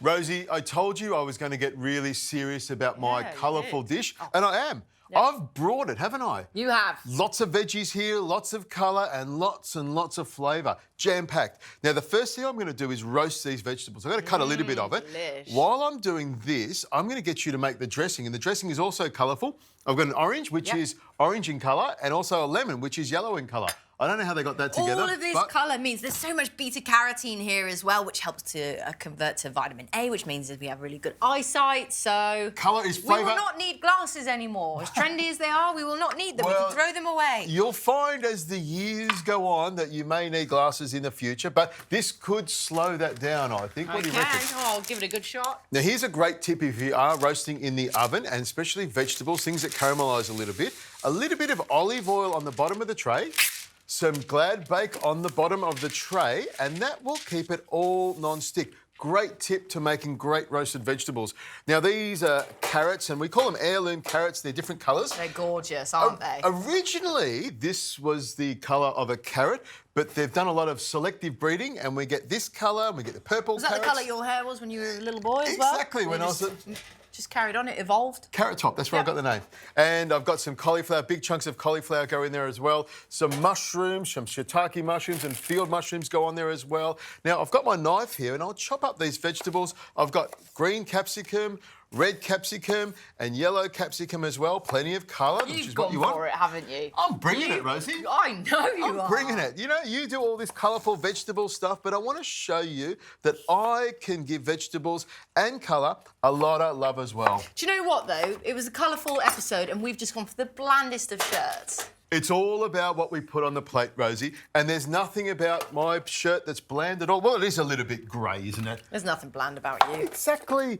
Rosie, I told you I was going to get really serious about my colourful dish, and I am. Yep. I've brought it, haven't I? You have. Lots of veggies here, lots of colour and lots of flavour, jam-packed. Now, the first thing I'm going to do is roast these vegetables. I'm going to cut a little bit of it. Delish. While I'm doing this, I'm going to get you to make the dressing, and the dressing is also colourful. I've got an orange, which is orange in colour, and also a lemon, which is yellow in colour. I don't know how they got that together. All of this colour means there's so much beta-carotene here as well, which helps to convert to vitamin A, which means that we have really good eyesight, so... Colour is flavour. We will not need glasses anymore. As trendy as they are, we will not need them. Well, we can throw them away. You'll find as the years go on that you may need glasses in the future, but this could slow that down, I think. What do you reckon? Oh, I'll give it a good shot. Now, here's a great tip if you are roasting in the oven, and especially vegetables, things that caramelise a little bit of olive oil on the bottom of the tray, some Glad Bake on the bottom of the tray, and that will keep it all non-stick. Great tip to making great roasted vegetables. Now, these are carrots, and we call them heirloom carrots. They're different colours. They're gorgeous, aren't they? Originally, this was the colour of a carrot, but they've done a lot of selective breeding, and we get this colour, and we get the purple Was that carrots. the colour your hair was when you were a little boy as well? Exactly, when I was Just carried on, it evolved. Carrot Top, that's where I got the name. And I've got some cauliflower, big chunks of cauliflower go in there as well. Some mushrooms, some shiitake mushrooms and field mushrooms go on there as well. Now, I've got my knife here and I'll chop up these vegetables. I've got green capsicum, red capsicum and yellow capsicum as well. Plenty of colour, which is what you want. You've gone for it, haven't you? I'm bringing it, Rosie. I know you are. I'm bringing it. You know, you do all this colourful vegetable stuff, but I want to show you that I can give vegetables and colour a lot of love as well. Do you know what, though? It was a colourful episode and we've just gone for the blandest of shirts. It's all about what we put on the plate, Rosie, and there's nothing about my shirt that's bland at all. Well, it is a little bit grey, isn't it? There's nothing bland about you. Exactly.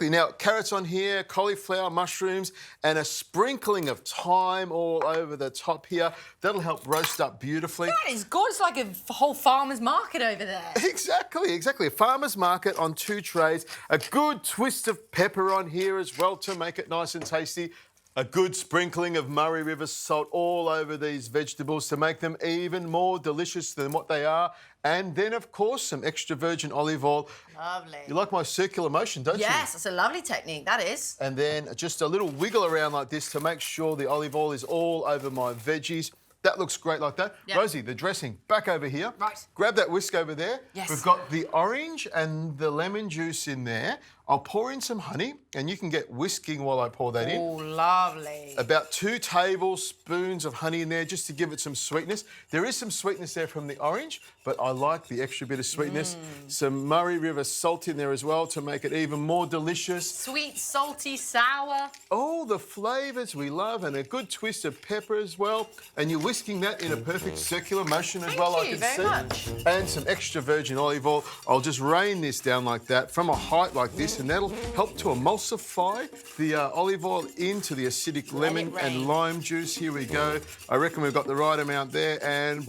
Now, carrots on here, cauliflower, mushrooms, and a sprinkling of thyme all over the top here. That'll help roast up beautifully. That is good. It's like a whole farmer's market over there. Exactly. A farmer's market on 2 trays. A good twist of pepper on here as well to make it nice and tasty. A good sprinkling of Murray River salt all over these vegetables to make them even more delicious than what they are. And then, of course, some extra virgin olive oil. Lovely. You like my circular motion, don't you? Yes, that's a lovely technique, that is. And then just a little wiggle around like this to make sure the olive oil is all over my veggies. That looks great like that. Yep. Rosie, the dressing, back over here. Right. Grab that whisk over there. Yes. We've got the orange and the lemon juice in there. I'll pour in some honey, and you can get whisking while I pour that in. Oh, lovely. About 2 tablespoons of honey in there just to give it some sweetness. There is some sweetness there from the orange, but I like the extra bit of sweetness. Some Murray River salt in there as well to make it even more delicious. Sweet, salty, sour. All the flavours we love, and a good twist of pepper as well. And you're whisking that in a perfect circular motion as well, I can see. Thank you very much. And some extra virgin olive oil. I'll just rain this down like that from a height like this, and that'll help to emulsify the olive oil into the acidic lemon and lime juice. Here we go. I reckon we've got the right amount there, and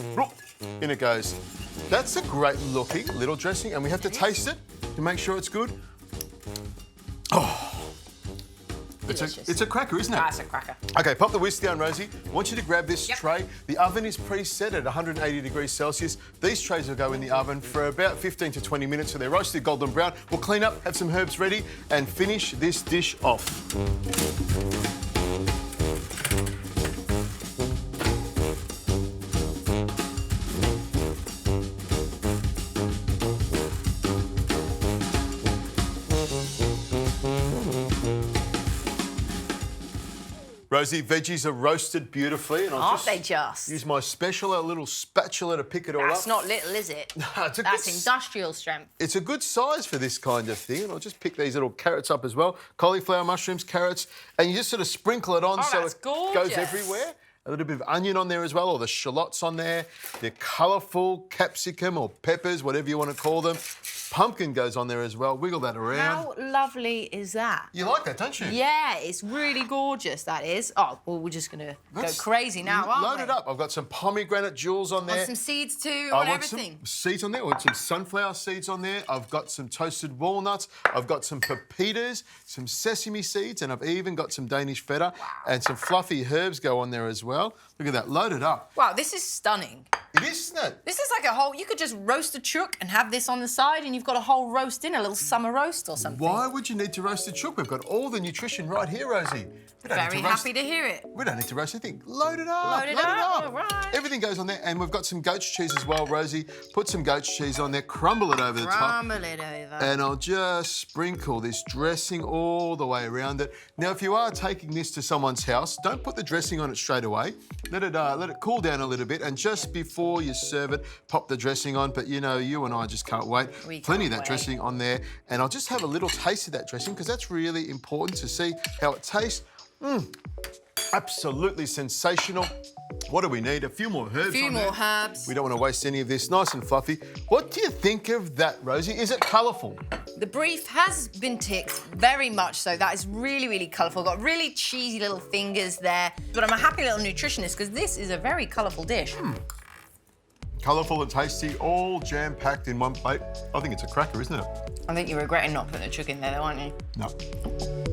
in it goes. That's a great looking little dressing, and we have to taste it to make sure it's good. Oh. It's a cracker, isn't it? That's a cracker. OK, pop the whisk down, Rosie. I want you to grab this tray. The oven is preset at 180 degrees Celsius. These trays will go in the oven for about 15 to 20 minutes so they're roasted golden brown. We'll clean up, have some herbs ready, and finish this dish off. Rosie, veggies are roasted beautifully. And Aren't they just? Use my special little spatula to pick it all up. That's not little, is it? That's industrial strength. It's a good size for this kind of thing. And I'll just pick these little carrots up as well. Cauliflower, mushrooms, carrots. And you just sort of sprinkle it on so it goes everywhere. A little bit of onion on there as well, or the shallots on there. The colourful capsicum or peppers, whatever you want to call them. Pumpkin goes on there as well. Wiggle that around. How lovely is that? You like that, don't you? Yeah, it's really gorgeous, that is. Oh, well, we're just going to go crazy now, aren't we? Load it up. I've got some pomegranate jewels on there. Want some seeds too, I want everything. Some seeds on there. I want some sunflower seeds on there. I've got some toasted walnuts. I've got some pepitas, some sesame seeds, and I've even got some Danish feta and some fluffy herbs go on there as well. Look at that, loaded up. Wow, this is stunning. It is, isn't it? This is like a whole... You could just roast a chook and have this on the side and you've got a whole roast dinner, a little summer roast or something. Why would you need to roast a chook? We've got all the nutrition right here, Rosie. Very happy to hear it. We don't need to roast anything. Load it up. Load it up. All right. Everything goes on there. And we've got some goat's cheese as well, Rosie. Put some goat's cheese on there. Crumble it over the top. Crumble it over. And I'll just sprinkle this dressing all the way around it. Now, if you are taking this to someone's house, don't put the dressing on it straight away. Let it cool down a little bit. And just before you serve it, pop the dressing on. But, you know, you and I just can't wait. Plenty of that dressing on there. And I'll just have a little taste of that dressing because that's really important to see how it tastes. Absolutely sensational. What do we need? A few more herbs. Herbs. We don't want to waste any of this. Nice and fluffy. What do you think of that, Rosie? Is it colourful? The brief has been ticked, very much so. That is really, really colourful. Got really cheesy little fingers there. But I'm a happy little nutritionist because this is a very colourful dish. Colourful and tasty, all jam-packed in one plate. I think it's a cracker, isn't it? I think you're regretting not putting a chook in there, though, aren't you? No.